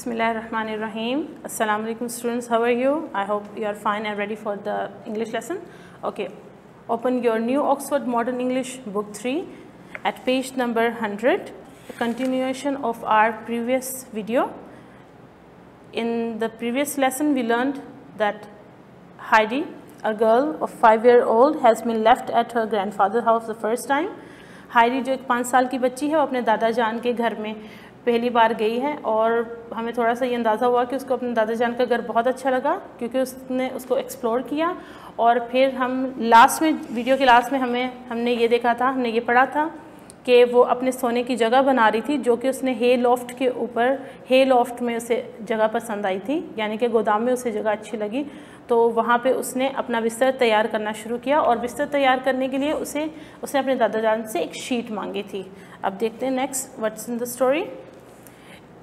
Bismillahirrahmanirrahim. Assalamu alaikum students, how are you? I hope you are fine and ready for the English lesson. Okay, open your new Oxford Modern English book 3 at page number 100, a continuation of our previous video. In the previous lesson we learned that Heidi, a girl of 5-year-old, has been left at her grandfather's house the first time. Heidi जो एक 5 साल की बच्ची है वो अपने दादा जान के घर में पहली बार गई है और हमें थोड़ा सा ये अंदाज़ा हुआ कि उसको अपने दादा जान का घर बहुत अच्छा लगा क्योंकि उसने उसको एक्सप्लोर किया। और फिर हम लास्ट में वीडियो के लास्ट में हमने ये देखा था, हमने ये पढ़ा था कि वो अपने सोने की जगह बना रही थी जो कि उसने हे लॉफ्ट के ऊपर, हे लॉफ्ट में उसे जगह पसंद आई थी, यानी कि गोदाम में उसे जगह अच्छी लगी। तो वहाँ पे उसने अपना बिस्तर तैयार करना शुरू किया और बिस्तर तैयार करने के लिए उसने अपने दादा जान से एक शीट मांगी थी। अब देखते हैं next what's in the story.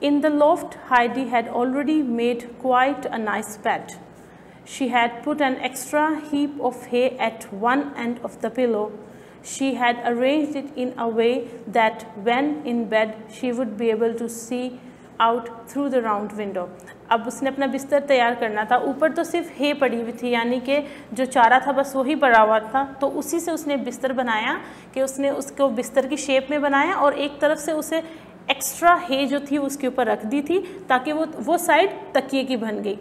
In the loft, Heidi had already made quite a nice bed. She had put an extra heap of hay at one end of the pillow. She had arranged it in a way that when in bed, she would be able to see out through the round window. अब उसने अपना बिस्तर तैयार करना था। ऊपर तो सिर्फ हे पड़ी हुई थी, यानी कि जो चारा था बस वही पड़ा हुआ था, तो उसी से उसने बिस्तर बनाया कि उसने उसको बिस्तर की शेप में बनाया और एक तरफ से उसे एक्स्ट्रा हे जो थी उसके ऊपर रख दी थी ताकि वो साइड तकिए की बन गई।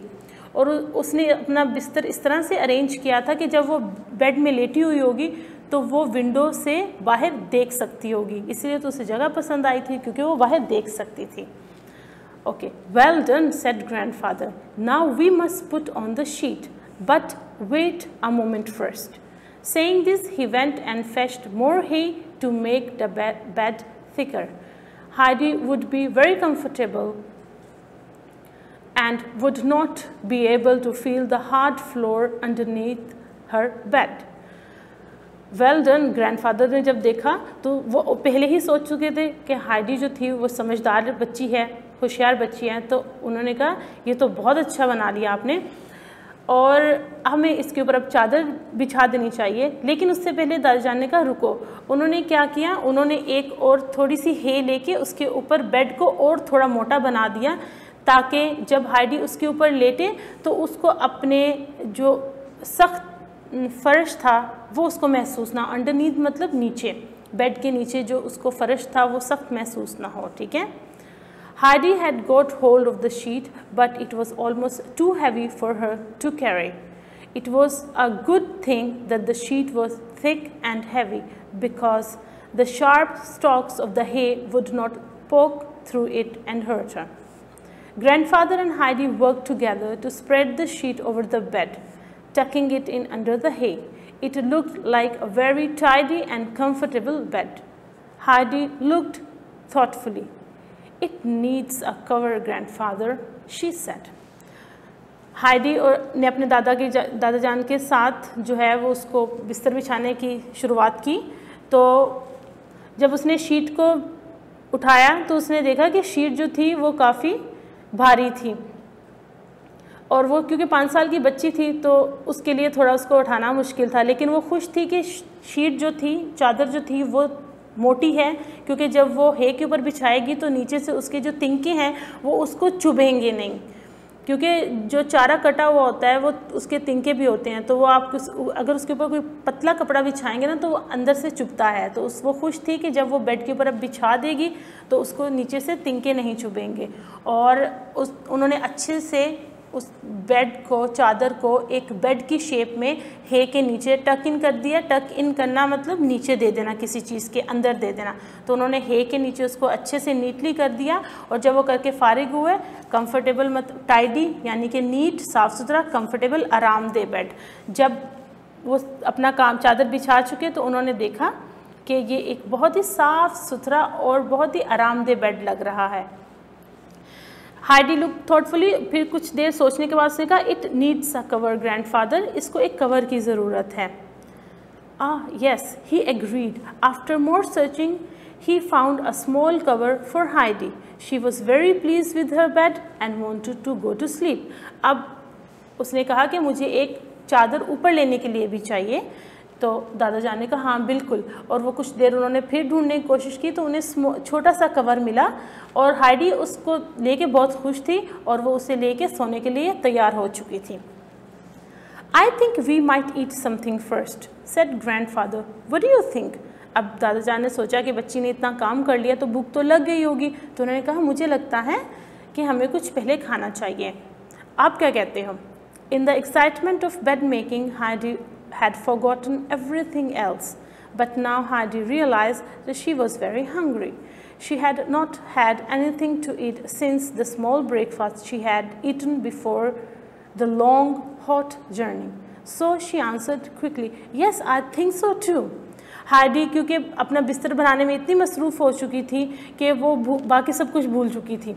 और उसने अपना बिस्तर इस तरह से अरेंज किया था कि जब वो बेड में लेटी हुई होगी तो वो विंडो से बाहर देख सकती होगी, इसलिए तो उसे जगह पसंद आई थी क्योंकि वो बाहर देख सकती थी। Okay, well done said grandfather, now we must put on the sheet, but wait a moment first. Saying this he went and fetched more hay to make the bed thicker. Heidi would be very comfortable and would not be able to feel the hard floor underneath her bed. Well done, grandfather ने जब देखा तो वो पहले ही सोच चुके थे कि हाइडी जो थी वो समझदार बच्ची है, होशियार बच्ची है, तो उन्होंने कहा ये तो बहुत अच्छा बना लिया आपने और हमें इसके ऊपर अब चादर बिछा देनी चाहिए। लेकिन उससे पहले दादा जान ने कहा रुको। उन्होंने क्या किया, उन्होंने एक और थोड़ी सी हे लेके उसके ऊपर बेड को और थोड़ा मोटा बना दिया ताकि जब हाइडी उसके ऊपर लेटे तो उसको अपने जो सख्त फर्श था वो उसको महसूस ना, अंडरनीथ मतलब नीचे, बेड के नीचे जो उसको फर्श था वो सख्त महसूस ना हो। ठीक है। Heidi had got hold of the sheet, but it was almost too heavy for her to carry. It was a good thing that the sheet was thick and heavy, because the sharp stalks of the hay would not poke through it and hurt her. Grandfather and Heidi worked together to spread the sheet over the bed, tucking it in under the hay. It looked like a very tidy and comfortable bed. Heidi looked thoughtfully. It needs a cover, grandfather, she said. Heidi ने अपने दादा जान के साथ जो है वो उसको बिस्तर बिछाने की शुरुआत की। तो जब उसने शीट को उठाया तो उसने देखा कि शीट जो थी वो काफ़ी भारी थी और वो क्योंकि 5 साल की बच्ची थी तो उसके लिए थोड़ा उसको उठाना मुश्किल था, लेकिन वो खुश थी कि शीट जो थी, चादर जो थी वो मोटी है क्योंकि जब वो हे के ऊपर बिछाएगी तो नीचे से उसके जो तिनके हैं वो उसको चुभेंगे नहीं, क्योंकि जो चारा कटा हुआ होता है वो उसके तिनके भी होते हैं, तो वो आप अगर उसके ऊपर कोई पतला कपड़ा बिछाएंगे ना तो वो अंदर से चुभता है। तो वो खुश थी कि जब वो बेड के ऊपर अब बिछा देगी तो उसको नीचे से तिनके नहीं चुभेंगे। और उन्होंने अच्छे से उस बेड को, चादर को एक बेड की शेप में हे के नीचे टक इन कर दिया। टक इन करना मतलब नीचे दे देना, किसी चीज़ के अंदर दे देना। तो उन्होंने हे के नीचे उसको अच्छे से नीटली कर दिया और जब वो करके फारिग हुए, कंफर्टेबल मतलब टाइडी यानी कि नीट, साफ़ सुथरा, कंफर्टेबल, आरामदेह बेड, जब वो अपना काम चादर बिछा चुके तो उन्होंने देखा कि ये एक बहुत ही साफ़ सुथरा और बहुत ही आरामदेह बेड लग रहा है। हाइडी लुक थॉटफुली, फिर कुछ देर सोचने के बाद उसने कहा it needs a cover grandfather, इसको एक कवर की ज़रूरत है। Yes, he agreed. After more searching he found a small cover for Heidi. She was very please with her bed and wanted to go to sleep. अब उसने कहा कि मुझे एक चादर ऊपर लेने के लिए भी चाहिए तो दादा जान ने कहा हाँ बिल्कुल, और वो कुछ देर उन्होंने फिर ढूंढने की कोशिश की तो उन्हें छोटा सा कवर मिला और हाइडी उसको लेके बहुत खुश थी और वो उसे लेके सोने के लिए तैयार हो चुकी थी। I think we might eat something first, said grandfather. What do you think? अब दादा जान ने सोचा कि बच्ची ने इतना काम कर लिया तो भूख तो लग गई होगी, तो उन्होंने कहा मुझे लगता है कि हमें कुछ पहले खाना चाहिए। आप क्या कहते हो? In the excitement of bed making, Heidi had forgotten everything else, but now Heidi realized that she was very hungry. She had not had anything to eat since the small breakfast she had eaten before the long hot journey. So she answered quickly, "Yes, I think so too." Heidi क्योंकि अपना बिस्तर बनाने में इतनी मसरूफ़ हो चुकी थी कि वो बाकी सब कुछ भूल चुकी थी।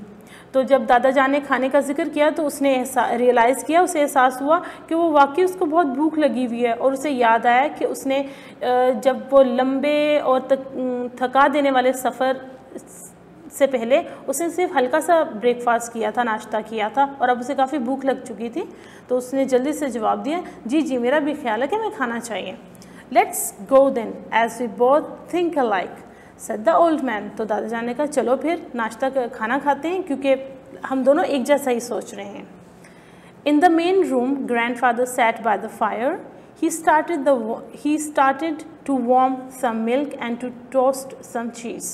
तो जब दादा जान ने खाने का जिक्र किया तो उसने रियलाइज़ किया, उसे एहसास हुआ कि वो वाकई उसको बहुत भूख लगी हुई है, और उसे याद आया कि उसने जब वो लंबे और थका देने वाले सफ़र से पहले उसने सिर्फ हल्का सा ब्रेकफास्ट किया था, नाश्ता किया था, और अब उसे काफ़ी भूख लग चुकी थी। तो उसने जल्दी से जवाब दिया, जी जी मेरा भी ख्याल है कि हमें खाना चाहिए। Let's go then, as we both think alike, said the old man. तो दादा जान ने कहा चलो फिर नाश्ता खाना खाते हैं क्योंकि हम दोनों एक जैसा ही सोच रहे हैं। In the main room, grandfather sat by the fire. He started to warm some milk and to toast some cheese.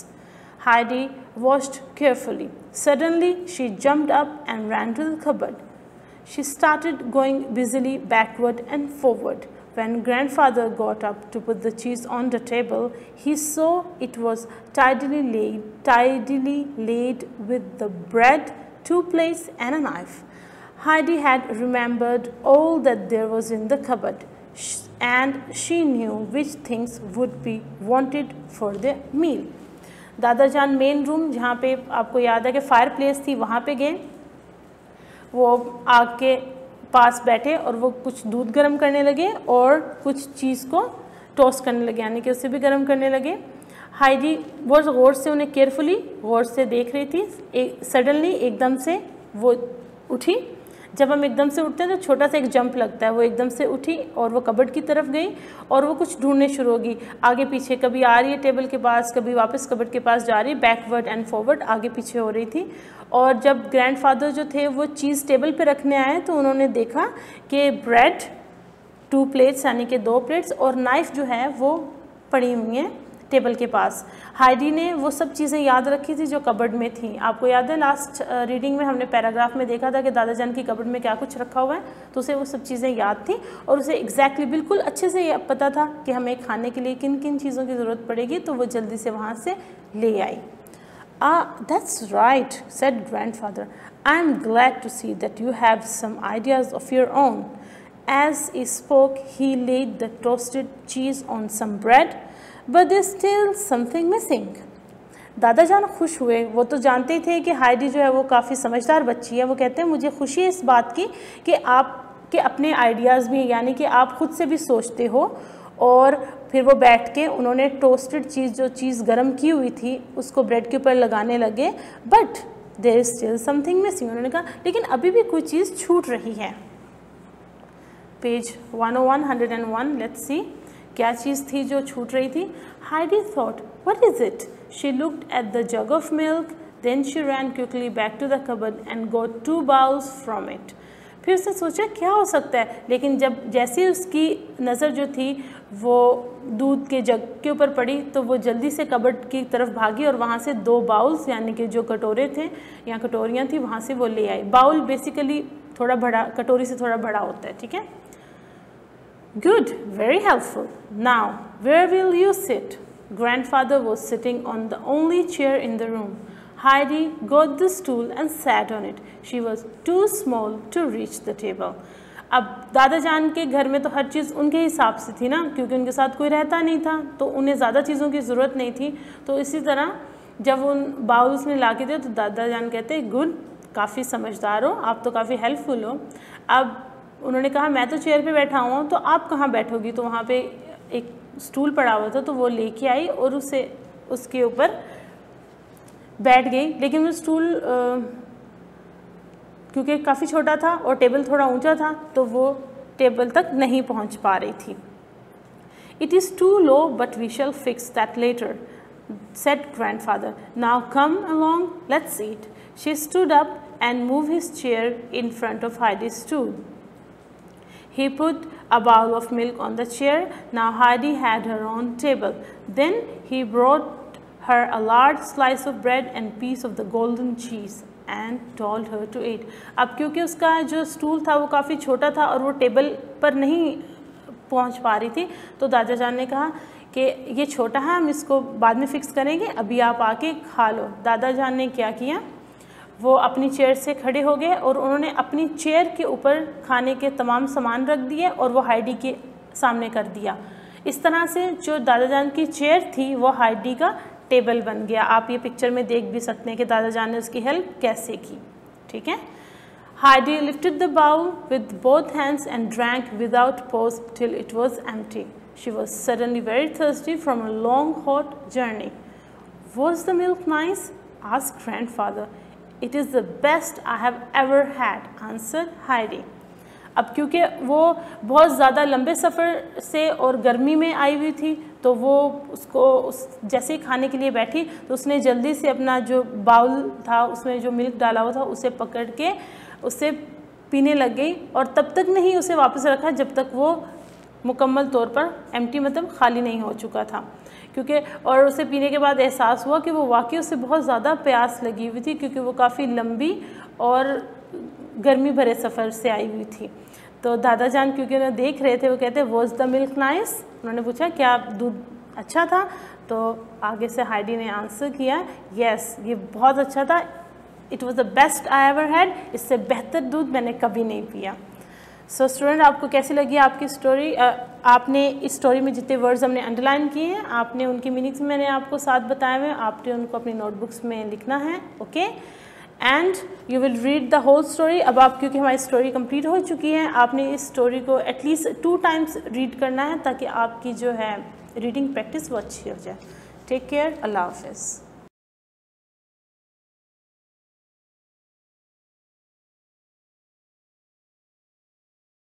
Heidi watched carefully. Suddenly, she jumped up and ran to the cupboard. She started going busily backward and forward. When grandfather got up to put the cheese on the table, he saw it was tidily laid with the bread, 2 plates and a knife. Heidi had remembered all that there was in the cupboard, and she knew which things would be wanted for the meal. दादा जान main room, जहाँ पे आपको याद है कि fire place थी, वहाँ पे गए। वो आग के पास बैठे और वो कुछ दूध गर्म करने लगे और कुछ चीज़ को टोस्ट करने लगे, यानी कि उसे भी गर्म करने लगे। हाइडी बहुत गौर से उन्हें केयरफुली गौर से देख रही थी। सडनली एकदम से वो उठी। जब हम एकदम से उठते हैं तो छोटा सा एक जंप लगता है। वो एकदम से उठी और वो कबर्ड की तरफ गई और वो कुछ ढूंढने शुरू होगी, आगे पीछे, कभी आ रही है टेबल के पास, कभी वापस कबर्ड के पास जा रही, बैकवर्ड एंड फॉरवर्ड, आगे पीछे हो रही थी। और जब ग्रैंडफादर जो थे वो चीज़ टेबल पे रखने आए तो उन्होंने देखा कि ब्रेड 2 प्लेट्स यानी कि 2 प्लेट्स और नाइफ़ जो है वो पड़ी हुई हैं टेबल के पास। हाइडी ने वो सब चीज़ें याद रखी थी जो कबर्ड में थी। आपको याद है लास्ट रीडिंग में हमने पैराग्राफ में देखा था कि दादा जान की कबर्ड में क्या कुछ रखा हुआ है, तो उसे वो सब चीज़ें याद थी और उसे एग्जैक्टली बिल्कुल अच्छे से पता था कि हमें खाने के लिए किन किन चीज़ों की ज़रूरत पड़ेगी, तो वो जल्दी से वहाँ से ले आई। That's right, said grandfather. I'm glad to see that you have some ideas of your own. As he spoke, he laid the toasted cheese on some bread, but there's still something missing. दादा जान खुश हुए। वो तो जानते ही थे कि Heidi जो है वो काफ़ी समझदार बच्ची है। वो कहते हैं मुझे खुशी है इस बात की कि आपके अपने आइडियाज़ भी, यानी कि आप खुद से भी सोचते हो। और फिर वो बैठ के उन्होंने टोस्टेड चीज़, जो चीज़ गर्म की हुई थी, उसको ब्रेड के ऊपर लगाने लगे। But there is still something missing, उन्होंने कहा लेकिन अभी भी कोई चीज़ छूट रही है। पेज 101, लेट्स सी क्या चीज़ थी जो छूट रही थी। Heidi thought, what is it? She looked at the jug of milk, then she ran quickly back to the cupboard and got 2 bowls from it. फिर उसने सोचा क्या हो सकता है, लेकिन जब जैसे उसकी नज़र जो थी वो दूध के जग के ऊपर पड़ी तो वो जल्दी से कबर्ड की तरफ भागी और वहाँ से 2 बाउल्स यानी कि जो कटोरे थे या कटोरियाँ थी वहाँ से वो ले आई। बाउल बेसिकली थोड़ा बड़ा, कटोरी से थोड़ा बड़ा होता है, ठीक है। Good, very helpful. Now where will you sit? Grandfather was sitting on the only chair in the room. Heidi got the stool and sat on it. She was too small to reach the table. अब दादा जान के घर में तो हर चीज़ उनके हिसाब से थी ना, क्योंकि उनके साथ कोई रहता नहीं था, तो उन्हें ज़्यादा चीज़ों की ज़रूरत नहीं थी। तो इसी तरह जब उन बाउल्स ने ला के दिए तो दादा जान कहते गुड, काफ़ी समझदार हो आप, तो काफ़ी हेल्पफुल हो। अब उन्होंने कहा मैं तो चेयर पे बैठा हुआ हूँ, तो आप कहाँ बैठोगी? तो वहाँ पे एक स्टूल पड़ा हुआ था, तो वो लेके आई और उसे उसके ऊपर बैठ गई। लेकिन वो स्टूल क्योंकि काफ़ी छोटा था और टेबल थोड़ा ऊंचा था, तो वो टेबल तक नहीं पहुंच पा रही थी। It is too low, but we shall fix that later, said grandfather. Now come along, let's eat. She stood up and moved his chair in front of Heidi's stool. He put a bowl of milk on the chair. Now Heidi had her own table. Then he brought her a large slice of bread and piece of the golden cheese and told her to eat. अब क्योंकि उसका जो stool था वो काफ़ी छोटा था और वो टेबल पर नहीं पहुंच पा रही थी, तो दादा जान ने कहा कि ये छोटा है, हम इसको बाद में फ़िक्स करेंगे, अभी आप आके खा लो। दादा जान ने क्या किया, वो अपनी चेयर से खड़े हो गए और उन्होंने अपनी चेयर के ऊपर खाने के तमाम सामान रख दिए और वो हाइडी के सामने कर दिया। इस तरह से जो दादा जान की चेयर थी वो हाइडी का टेबल बन गया। आप ये पिक्चर में देख भी सकते हैं कि दादा जान ने उसकी हेल्प कैसे की। ठीक है। Heidi lifted the bowl with both hands and drank without pause till it was empty. She was suddenly very thirsty from a long hot journey. Was the milk nice? Asked grandfather. It is the best I have ever had, answered Heidi. अब क्योंकि वो बहुत ज़्यादा लंबे सफ़र से और गर्मी में आई हुई थी, तो वो जैसे ही खाने के लिए बैठी तो उसने जल्दी से अपना जो बाउल था उसमें जो मिल्क डाला हुआ था उसे पकड़ के उससे पीने लग गई और तब तक नहीं उसे वापस रखा जब तक वो मुकम्मल तौर पर एम्प्टी मतलब खाली नहीं हो चुका था। क्योंकि और उसे पीने के बाद एहसास हुआ कि वो वाकई उसे बहुत ज़्यादा प्यास लगी हुई थी, क्योंकि वो काफ़ी लंबी और गर्मी भरे सफ़र से आई हुई थी। तो दादा जान क्योंकि उन्हें देख रहे थे, वो कहते वॉज द मिल्क नाइस, उन्होंने पूछा क्या दूध अच्छा था, तो आगे से हाइडी ने आंसर किया यस, ये बहुत अच्छा था, it was the best I ever had, इससे बेहतर दूध मैंने कभी नहीं पिया। सो स्टूडेंट, आपको कैसी लगी आपकी स्टोरी? आपने इस स्टोरी में जितने वर्ड्स हमने अंडरलाइन किए हैं, आपने उनकी मीनिंग्स मैंने आपको साथ बताए हुए, आपने उनको अपनी नोटबुक्स में लिखना है, okay, and you will read the whole story. अब आप क्योंकि हमारी स्टोरी कंप्लीट हो चुकी है, आपने इस स्टोरी को एटलीस्ट 2 टाइम्स रीड करना है ताकि आपकी जो है रीडिंग प्रैक्टिस वो अच्छी हो जाए। टेक केयर, अल्लाह हाफिज़।